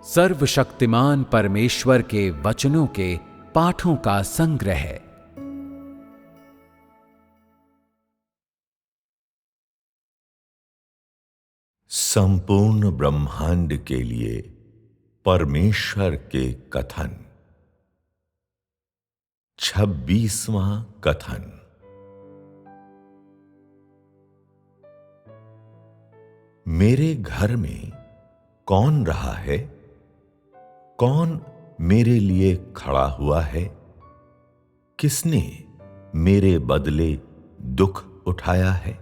सर्वशक्तिमान परमेश्वर के वचनों के पाठों का संग्रह। संपूर्ण ब्रह्मांड के लिए परमेश्वर के कथन। 26वां कथन। मेरे घर में कौन रहा है? कौन मेरे लिए खड़ा हुआ है? किसने मेरे बदले दुख उठाया है?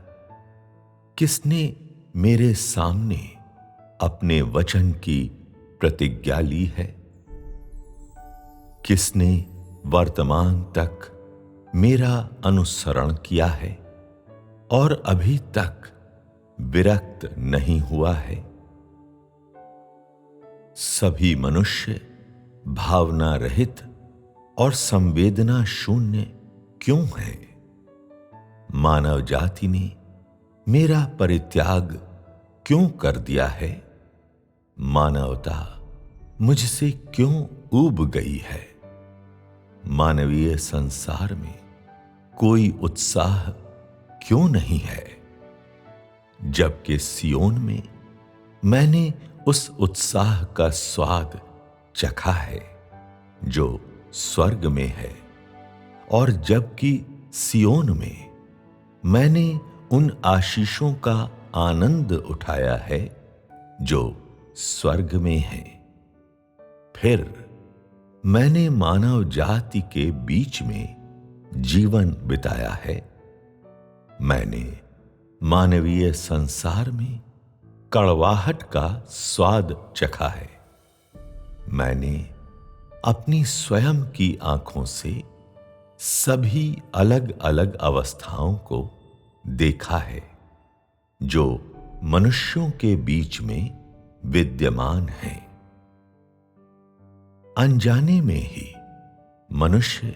किसने मेरे सामने अपने वचन की प्रतिज्ञा ली है? किसने वर्तमान तक मेरा अनुसरण किया है और अभी तक विरक्त नहीं हुआ है? सभी मनुष्य भावना रहित और संवेदना शून्य क्यों है? मानव जाति ने मेरा परित्याग क्यों कर दिया है? मानवता मुझसे क्यों ऊब गई है? मानवीय संसार में कोई उत्साह क्यों नहीं है? जबकि सियोन में मैंने उस उत्साह का स्वाद चखा है जो स्वर्ग में है, और जबकि सियोन में मैंने उन आशीषों का आनंद उठाया है जो स्वर्ग में है। फिर मैंने मानव जाति के बीच में जीवन बिताया है। मैंने मानवीय संसार में कड़वाहट का स्वाद चखा है। मैंने अपनी स्वयं की आंखों से सभी अलग अलग अवस्थाओं को देखा है जो मनुष्यों के बीच में विद्यमान हैं। अनजाने में ही मनुष्य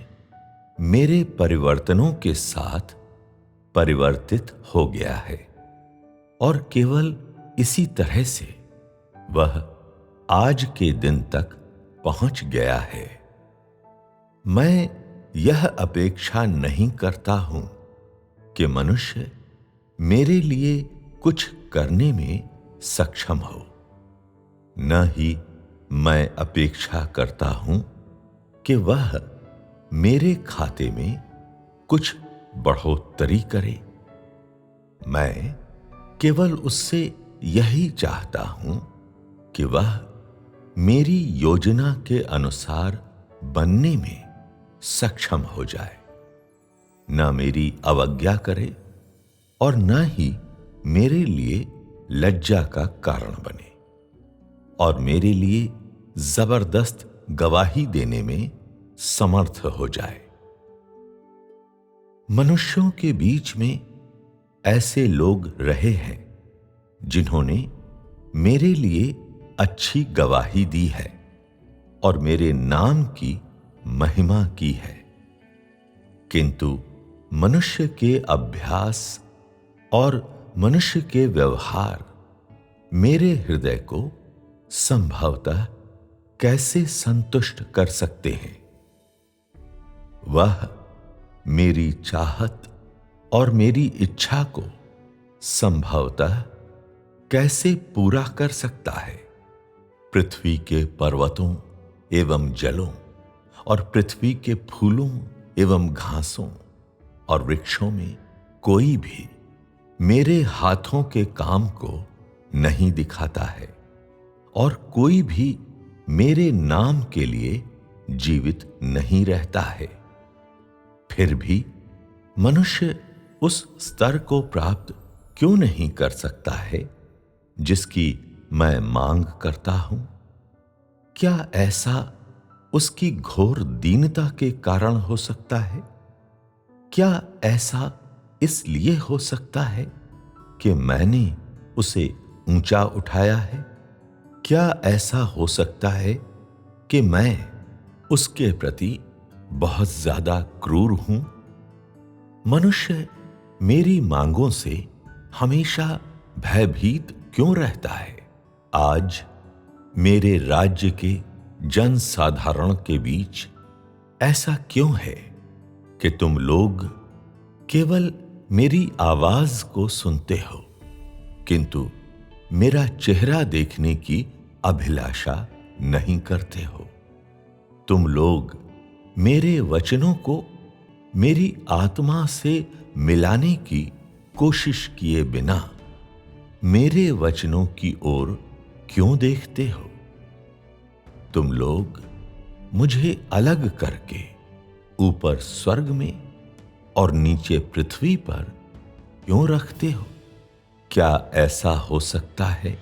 मेरे परिवर्तनों के साथ परिवर्तित हो गया है, और केवल इसी तरह से वह आज के दिन तक पहुंच गया है। मैं यह अपेक्षा नहीं करता हूं कि मनुष्य मेरे लिए कुछ करने में सक्षम हो, न ही मैं अपेक्षा करता हूं कि वह मेरे खाते में कुछ बढ़ोतरी करे। मैं केवल उससे यही चाहता हूं कि वह मेरी योजना के अनुसार बनने में सक्षम हो जाए, न मेरी अवज्ञा करे और न ही मेरे लिए लज्जा का कारण बने, और मेरे लिए जबरदस्त गवाही देने में समर्थ हो जाए। मनुष्यों के बीच में ऐसे लोग रहे हैं जिन्होंने मेरे लिए अच्छी गवाही दी है और मेरे नाम की महिमा की है, किंतु मनुष्य के अभ्यास और मनुष्य के व्यवहार मेरे हृदय को संभवतः कैसे संतुष्ट कर सकते हैं? वह मेरी चाहत और मेरी इच्छा को संभवतः कैसे पूरा कर सकता है? पृथ्वी के पर्वतों एवं जलों और पृथ्वी के फूलों एवं घासों और वृक्षों में कोई भी मेरे हाथों के काम को नहीं दिखाता है, और कोई भी मेरे नाम के लिए जीवित नहीं रहता है। फिर भी मनुष्य उस स्तर को प्राप्त क्यों नहीं कर सकता है जिसकी मैं मांग करता हूं? क्या ऐसा उसकी घोर दीनता के कारण हो सकता है? क्या ऐसा इसलिए हो सकता है कि मैंने उसे ऊंचा उठाया है? क्या ऐसा हो सकता है कि मैं उसके प्रति बहुत ज्यादा क्रूर हूं? मनुष्य मेरी मांगों से हमेशा भयभीत क्यों रहता है? आज मेरे राज्य के जन साधारण के बीच ऐसा क्यों है कि तुम लोग केवल मेरी आवाज को सुनते हो, किंतु मेरा चेहरा देखने की अभिलाषा नहीं करते हो? तुम लोग मेरे वचनों को मेरी आत्मा से मिलाने की कोशिश किए बिना मेरे वचनों की ओर क्यों देखते हो? तुम लोग मुझे अलग करके ऊपर स्वर्ग में और नीचे पृथ्वी पर क्यों रखते हो? क्या ऐसा हो सकता है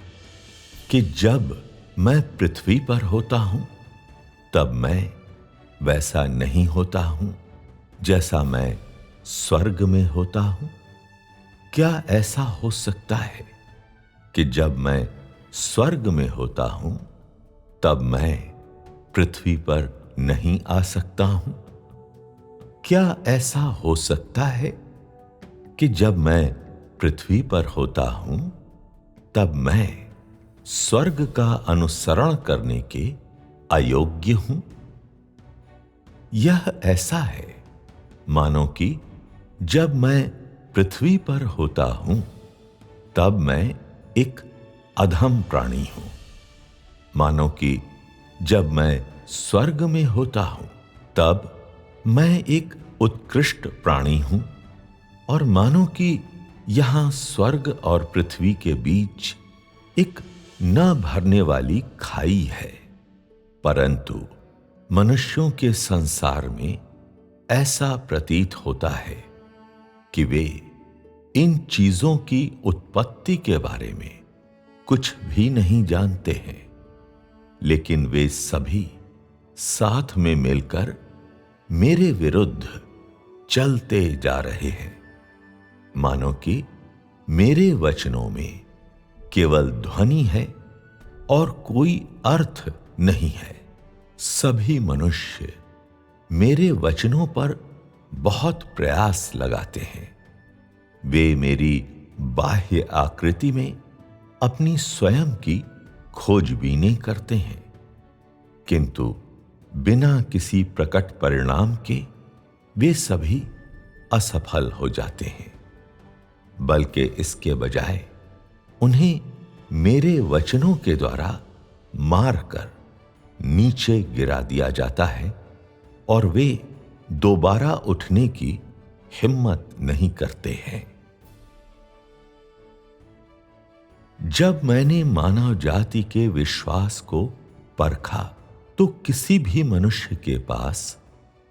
कि जब मैं पृथ्वी पर होता हूं तब मैं वैसा नहीं होता हूं जैसा मैं स्वर्ग में होता हूं? क्या ऐसा हो सकता है कि जब मैं स्वर्ग में होता हूं तब मैं पृथ्वी पर नहीं आ सकता हूं? क्या ऐसा हो सकता है कि जब मैं पृथ्वी पर होता हूं तब मैं स्वर्ग का अनुसरण करने के अयोग्य हूं? यह ऐसा है मानो कि जब मैं पृथ्वी पर होता हूं तब मैं एक अधम प्राणी हूं, मानो कि जब मैं स्वर्ग में होता हूं तब मैं एक उत्कृष्ट प्राणी हूं, और मानो कि यहां स्वर्ग और पृथ्वी के बीच एक न भरने वाली खाई है। परंतु मनुष्यों के संसार में ऐसा प्रतीत होता है कि वे इन चीजों की उत्पत्ति के बारे में कुछ भी नहीं जानते हैं, लेकिन वे सभी साथ में मिलकर मेरे विरुद्ध चलते जा रहे हैं, मानो कि मेरे वचनों में केवल ध्वनि है और कोई अर्थ नहीं है। सभी मनुष्य मेरे वचनों पर बहुत प्रयास लगाते हैं। वे मेरी बाह्य आकृति में अपनी स्वयं की खोजबीनें करते हैं, किंतु बिना किसी प्रकट परिणाम के वे सभी असफल हो जाते हैं। बल्कि इसके बजाय उन्हें मेरे वचनों के द्वारा मारकर नीचे गिरा दिया जाता है और वे दोबारा उठने की हिम्मत नहीं करते हैं। जब मैंने मानव जाति के विश्वास को परखा तो किसी भी मनुष्य के पास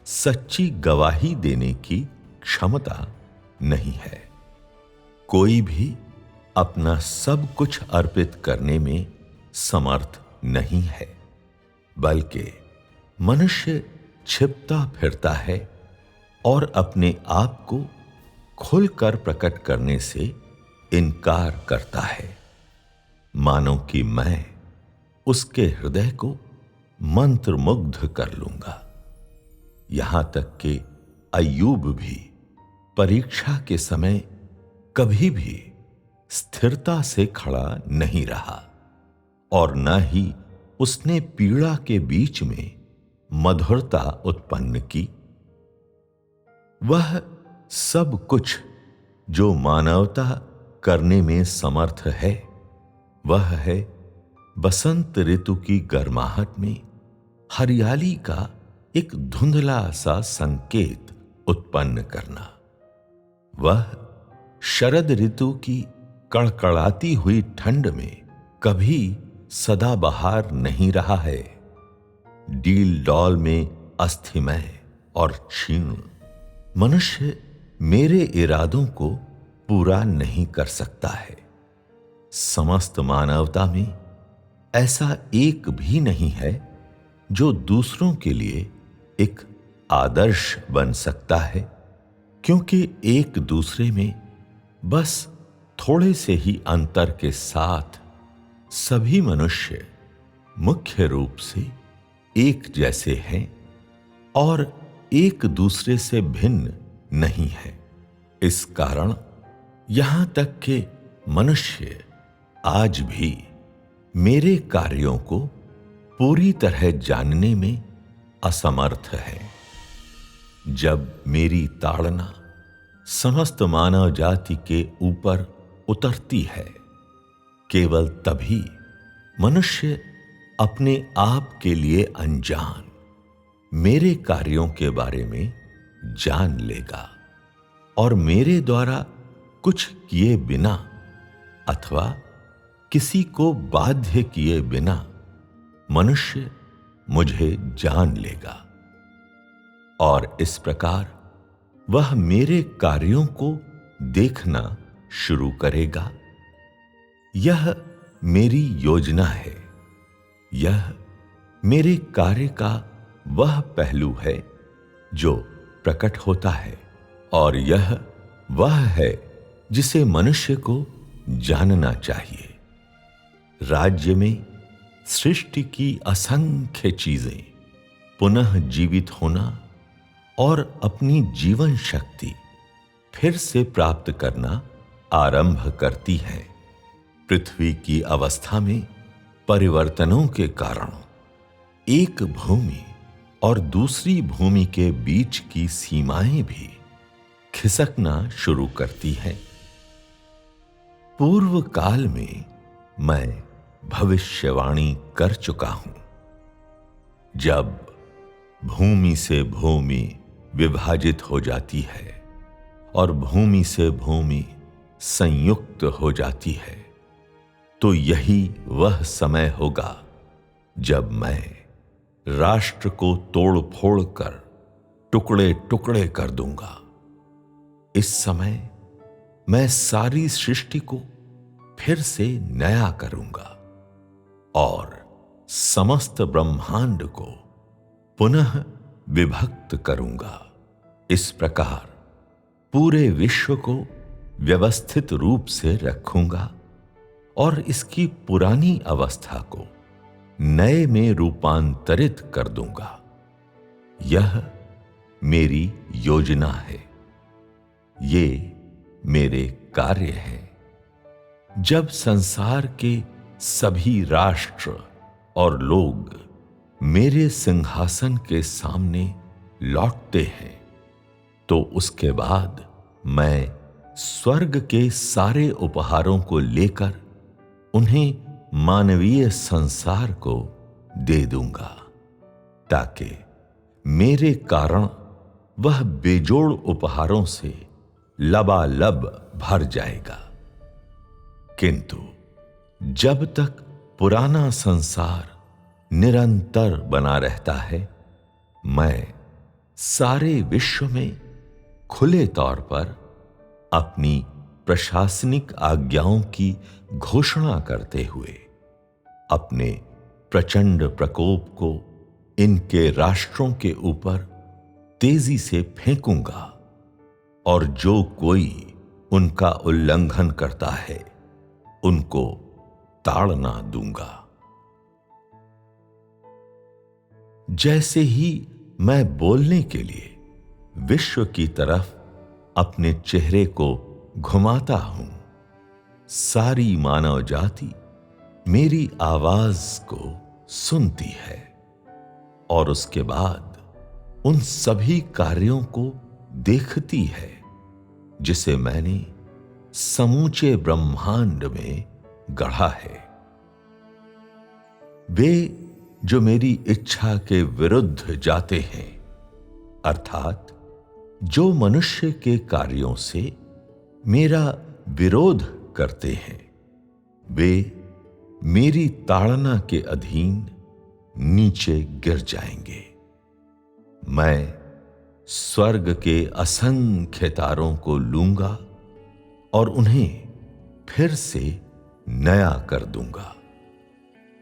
सच्ची गवाही देने की क्षमता नहीं है। कोई भी अपना सब कुछ अर्पित करने में समर्थ नहीं है, बल्कि मनुष्य छिपता फिरता है और अपने आप को खुलकर प्रकट करने से इनकार करता है, मानो कि मैं उसके हृदय को मंत्रमुग्ध कर लूंगा। यहां तक कि अय्यूब भी परीक्षा के समय कभी भी स्थिरता से खड़ा नहीं रहा, और न ही उसने पीड़ा के बीच में मधुरता उत्पन्न की। वह सब कुछ जो मानवता करने में समर्थ है, वह है बसंत ऋतु की गर्माहट में हरियाली का एक धुंधला सा संकेत उत्पन्न करना। वह शरद ऋतु की कड़कड़ाती हुई ठंड में कभी सदाबहार नहीं रहा है। डील डॉल में अस्थिमय और क्षीण मनुष्य मेरे इरादों को पूरा नहीं कर सकता है। समस्त मानवता में ऐसा एक भी नहीं है जो दूसरों के लिए एक आदर्श बन सकता है, क्योंकि एक दूसरे में बस थोड़े से ही अंतर के साथ सभी मनुष्य मुख्य रूप से एक जैसे हैं और एक दूसरे से भिन्न नहीं है। इस कारण यहां तक कि मनुष्य आज भी मेरे कार्यों को पूरी तरह जानने में असमर्थ है। जब मेरी ताड़ना समस्त मानव जाति के ऊपर उतरती है, केवल तभी मनुष्य अपने आप के लिए अनजान मेरे कार्यों के बारे में जान लेगा और मेरे द्वारा कुछ किए बिना अथवा किसी को बाध्य किए बिना मनुष्य मुझे जान लेगा और इस प्रकार वह मेरे कार्यों को देखना शुरू करेगा। यह मेरी योजना है। यह मेरे कार्य का वह पहलू है जो प्रकट होता है और यह वह है जिसे मनुष्य को जानना चाहिए। राज्य में सृष्टि की असंख्य चीजें पुनः जीवित होना और अपनी जीवन शक्ति फिर से प्राप्त करना आरंभ करती है। पृथ्वी की अवस्था में परिवर्तनों के कारण एक भूमि और दूसरी भूमि के बीच की सीमाएं भी खिसकना शुरू करती हैं। पूर्व काल में मैं भविष्यवाणी कर चुका हूं। जब भूमि से भूमि विभाजित हो जाती है और भूमि से भूमि संयुक्त हो जाती है, तो यही वह समय होगा जब मैं राष्ट्र को तोड़ फोड़ कर टुकड़े टुकड़े कर दूंगा। इस समय मैं सारी सृष्टि को फिर से नया करूंगा और समस्त ब्रह्मांड को पुनः विभक्त करूंगा। इस प्रकार पूरे विश्व को व्यवस्थित रूप से रखूंगा और इसकी पुरानी अवस्था को नए में रूपांतरित कर दूंगा। यह मेरी योजना है। ये मेरे कार्य हैं। जब संसार के सभी राष्ट्र और लोग मेरे सिंहासन के सामने लौटते हैं, तो उसके बाद मैं स्वर्ग के सारे उपहारों को लेकर उन्हें मानवीय संसार को दे दूंगा, ताकि मेरे कारण वह बेजोड़ उपहारों से लबालब भर जाएगा। किंतु जब तक पुराना संसार निरंतर बना रहता है, मैं सारे विश्व में खुले तौर पर अपनी प्रशासनिक आज्ञाओं की घोषणा करते हुए अपने प्रचंड प्रकोप को इनके राष्ट्रों के ऊपर तेजी से फेंकूंगा और जो कोई उनका उल्लंघन करता है उनको ताड़ना दूंगा। जैसे ही मैं बोलने के लिए विश्व की तरफ अपने चेहरे को घुमाता हूं, सारी मानव जाति मेरी आवाज को सुनती है और उसके बाद उन सभी कार्यों को देखती है जिसे मैंने समूचे ब्रह्मांड में गढ़ा है। वे जो मेरी इच्छा के विरुद्ध जाते हैं, अर्थात जो मनुष्य के कार्यों से मेरा विरोध करते हैं, वे मेरी ताड़ना के अधीन नीचे गिर जाएंगे। मैं स्वर्ग के असंख्य तारों को लूंगा और उन्हें फिर से नया कर दूंगा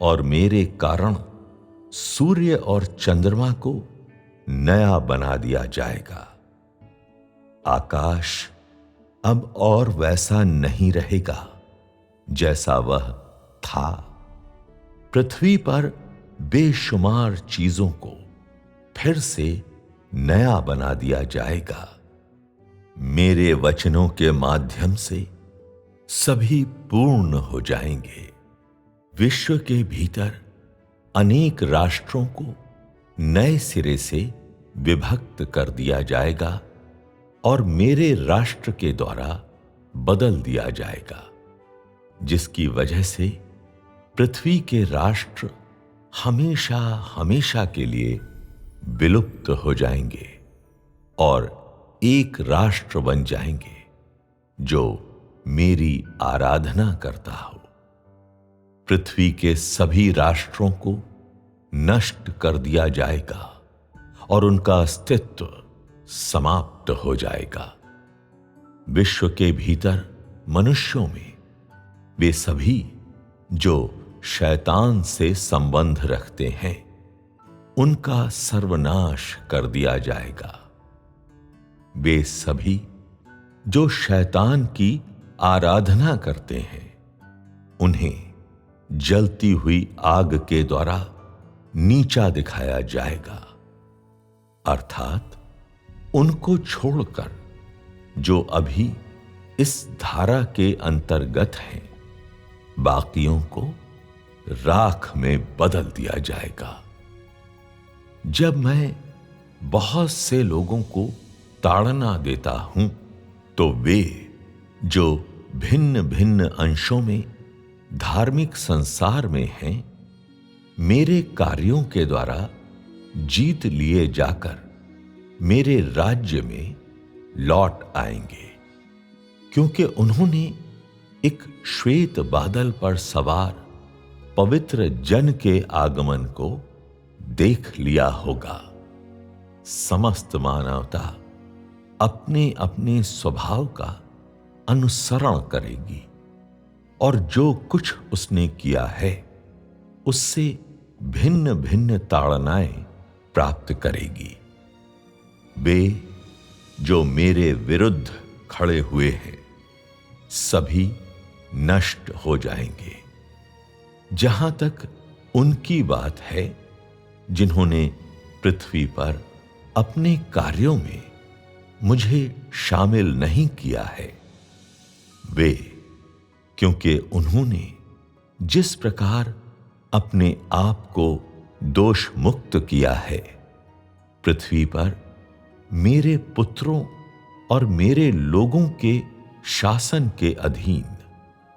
और मेरे कारण सूर्य और चंद्रमा को नया बना दिया जाएगा। आकाश अब और वैसा नहीं रहेगा जैसा वह था। पृथ्वी पर बेशुमार चीजों को फिर से नया बना दिया जाएगा। मेरे वचनों के माध्यम से सभी पूर्ण हो जाएंगे। विश्व के भीतर अनेक राष्ट्रों को नए सिरे से विभक्त कर दिया जाएगा और मेरे राष्ट्र के द्वारा बदल दिया जाएगा, जिसकी वजह से पृथ्वी के राष्ट्र हमेशा हमेशा के लिए विलुप्त हो जाएंगे और एक राष्ट्र बन जाएंगे जो मेरी आराधना करता हो। पृथ्वी के सभी राष्ट्रों को नष्ट कर दिया जाएगा और उनका अस्तित्व समाप्त हो जाएगा। विश्व के भीतर मनुष्यों में वे सभी जो शैतान से संबंध रखते हैं, उनका सर्वनाश कर दिया जाएगा। वे सभी जो शैतान की आराधना करते हैं, उन्हें जलती हुई आग के द्वारा नीचा दिखाया जाएगा, अर्थात उनको छोड़कर जो अभी इस धारा के अंतर्गत हैं, बाकियों को राख में बदल दिया जाएगा। जब मैं बहुत से लोगों को ताड़ना देता हूं, तो वे जो भिन्न भिन्न अंशों में धार्मिक संसार में हैं, मेरे कार्यों के द्वारा जीत लिए जाकर मेरे राज्य में लौट आएंगे, क्योंकि उन्होंने एक श्वेत बादल पर सवार पवित्र जन के आगमन को देख लिया होगा। समस्त मानवता अपने अपने स्वभाव का अनुसरण करेगी और जो कुछ उसने किया है उससे भिन्न भिन्न ताड़नाएं प्राप्त करेगी। वे जो मेरे विरुद्ध खड़े हुए हैं, सभी नष्ट हो जाएंगे। जहां तक उनकी बात है जिन्होंने पृथ्वी पर अपने कार्यों में मुझे शामिल नहीं किया है, वे क्योंकि उन्होंने जिस प्रकार अपने आप को दोष मुक्त किया है, पृथ्वी पर मेरे पुत्रों और मेरे लोगों के शासन के अधीन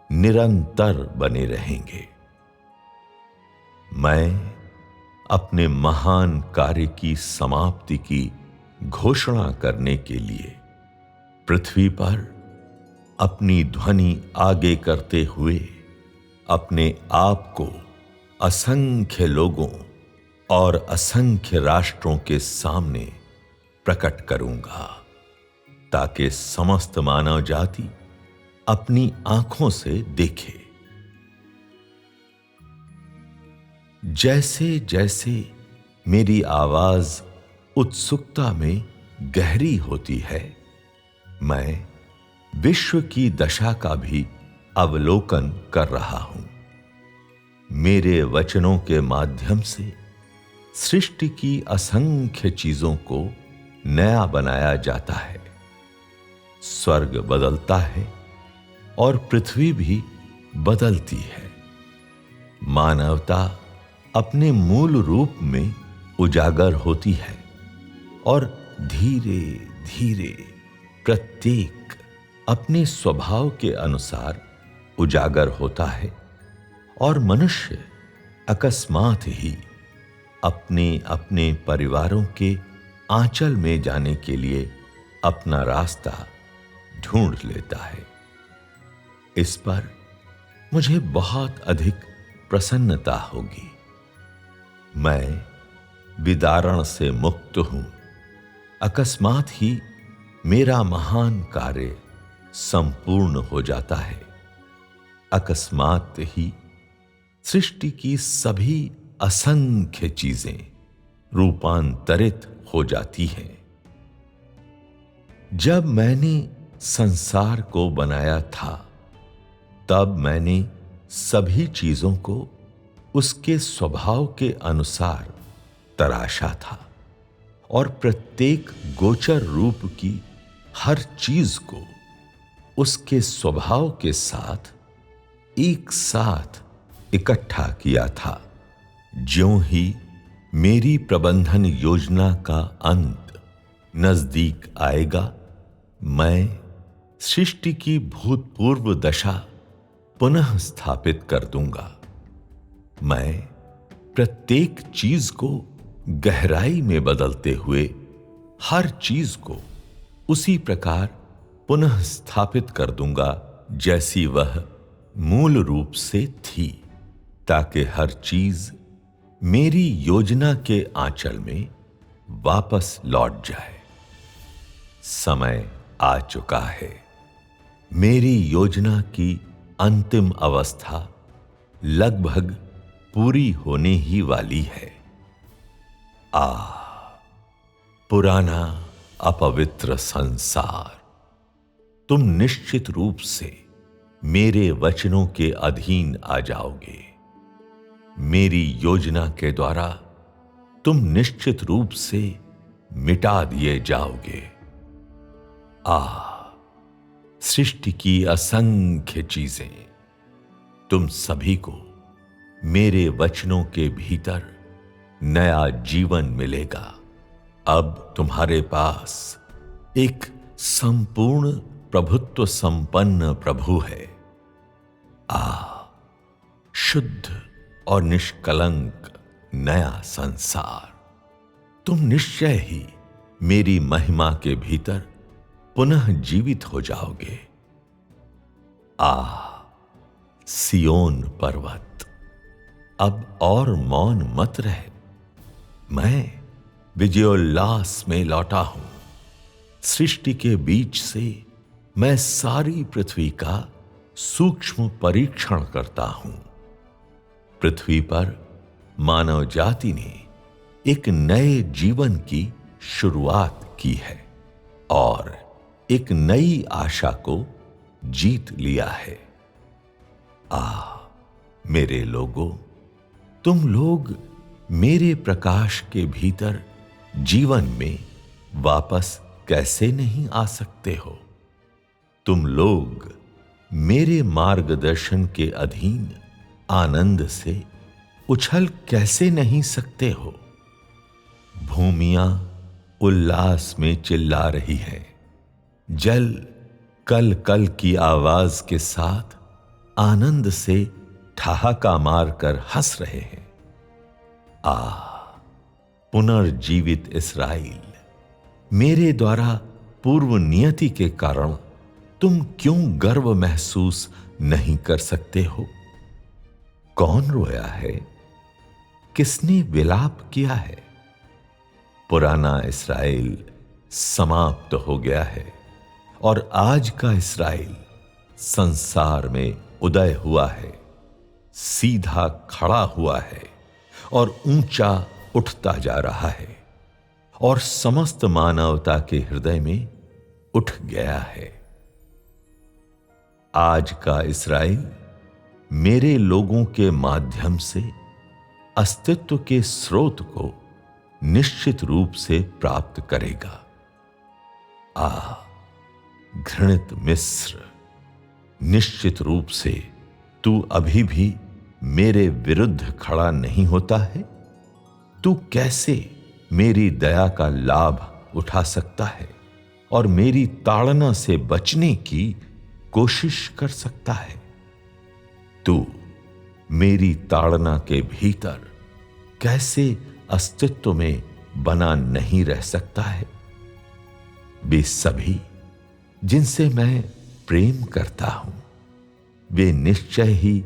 निरंतर बने रहेंगे। मैं अपने महान कार्य की समाप्ति की घोषणा करने के लिए पृथ्वी पर अपनी ध्वनि आगे करते हुए अपने आप को असंख्य लोगों और असंख्य राष्ट्रों के सामने प्रकट करूंगा, ताकि समस्त मानव जाति अपनी आंखों से देखे। जैसे जैसे मेरी आवाज उत्सुकता में गहरी होती है, मैं विश्व की दशा का भी अवलोकन कर रहा हूं। मेरे वचनों के माध्यम से सृष्टि की असंख्य चीजों को नया बनाया जाता है। स्वर्ग बदलता है और पृथ्वी भी बदलती है। मानवता अपने मूल रूप में उजागर होती है और धीरे धीरे प्रत्येक अपने स्वभाव के अनुसार उजागर होता है और मनुष्य अकस्मात ही अपने अपने परिवारों के आंचल में जाने के लिए अपना रास्ता ढूंढ लेता है। इस पर मुझे बहुत अधिक प्रसन्नता होगी। मैं विदारण से मुक्त हूं। अकस्मात ही मेरा महान कार्य संपूर्ण हो जाता है। अकस्मात ही सृष्टि की सभी असंख्य चीजें रूपांतरित हो जाती हैं। जब मैंने संसार को बनाया था, तब मैंने सभी चीजों को उसके स्वभाव के अनुसार तराशा था और प्रत्येक गोचर रूप की हर चीज को उसके स्वभाव के साथ एक साथ इकट्ठा किया था। ज्यों ही मेरी प्रबंधन योजना का अंत नजदीक आएगा, मैं सृष्टि की भूतपूर्व दशा पुनः स्थापित कर दूंगा। मैं प्रत्येक चीज को गहराई में बदलते हुए हर चीज को उसी प्रकार पुनः स्थापित कर दूंगा जैसी वह मूल रूप से थी, ताकि हर चीज मेरी योजना के आंचल में वापस लौट जाए। समय आ चुका है। मेरी योजना की अंतिम अवस्था लगभग पूरी होने ही वाली है। पुराना अपवित्र संसार, तुम निश्चित रूप से मेरे वचनों के अधीन आ जाओगे। मेरी योजना के द्वारा तुम निश्चित रूप से मिटा दिए जाओगे। सृष्टि की असंख्य चीजें, तुम सभी को मेरे वचनों के भीतर नया जीवन मिलेगा। अब तुम्हारे पास एक संपूर्ण प्रभुत्व संपन्न प्रभु है। शुद्ध और निष्कलंक नया संसार, तुम निश्चय ही मेरी महिमा के भीतर पुनः जीवित हो जाओगे। सियोन पर्वत, अब और मौन मत रहे। मैं विजयोल्लास में लौटा हूं। सृष्टि के बीच से मैं सारी पृथ्वी का सूक्ष्म परीक्षण करता हूं। पृथ्वी पर मानव जाति ने एक नए जीवन की शुरुआत की है और एक नई आशा को जीत लिया है। मेरे लोगों, तुम लोग मेरे प्रकाश के भीतर जीवन में वापस कैसे नहीं आ सकते हो? तुम लोग मेरे मार्गदर्शन के अधीन आनंद से उछल कैसे नहीं सकते हो? भूमियां उल्लास में चिल्ला रही है, जल कल कल की आवाज के साथ आनंद से ठहाका मारकर हंस रहे हैं। पुनर्जीवित इस्राएल, मेरे द्वारा पूर्व नियति के कारण तुम क्यों गर्व महसूस नहीं कर सकते हो? कौन रोया है? किसने विलाप किया है? पुराना इस्राएल समाप्त हो गया है और आज का इस्राएल संसार में उदय हुआ है, सीधा खड़ा हुआ है और ऊंचा उठता जा रहा है और समस्त मानवता के हृदय में उठ गया है। आज का इस्राएल मेरे लोगों के माध्यम से अस्तित्व के स्रोत को निश्चित रूप से प्राप्त करेगा। घृणित मिस्र, निश्चित रूप से तू अभी भी मेरे विरुद्ध खड़ा नहीं होता है? तू कैसे मेरी दया का लाभ उठा सकता है और मेरी ताड़ना से बचने की कोशिश कर सकता है? तू मेरी ताड़ना के भीतर कैसे अस्तित्व में बना नहीं रह सकता है? वे सभी जिनसे मैं प्रेम करता हूं, वे निश्चय ही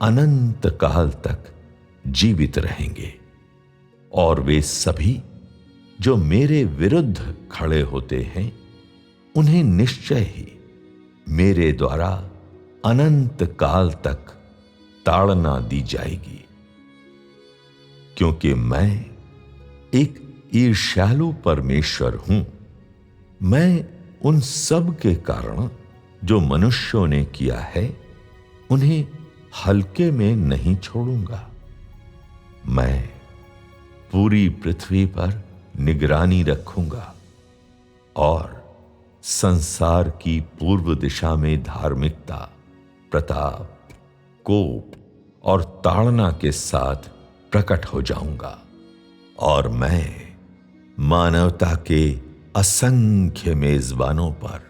अनंत काल तक जीवित रहेंगे और वे सभी जो मेरे विरुद्ध खड़े होते हैं, उन्हें निश्चय ही मेरे द्वारा अनंत काल तक ताड़ना दी जाएगी, क्योंकि मैं एक ईर्ष्यालु परमेश्वर हूं। मैं उन सब के कारण जो मनुष्यों ने किया है, उन्हें हल्के में नहीं छोड़ूंगा। मैं पूरी पृथ्वी पर निगरानी रखूंगा और संसार की पूर्व दिशा में धार्मिकता, प्रताप, कोप और ताड़ना के साथ प्रकट हो जाऊंगा और मैं मानवता के असंख्य मेजबानों पर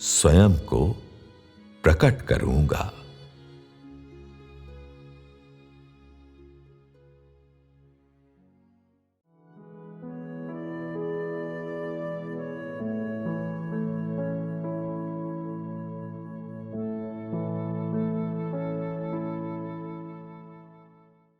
स्वयं को प्रकट करूंगा।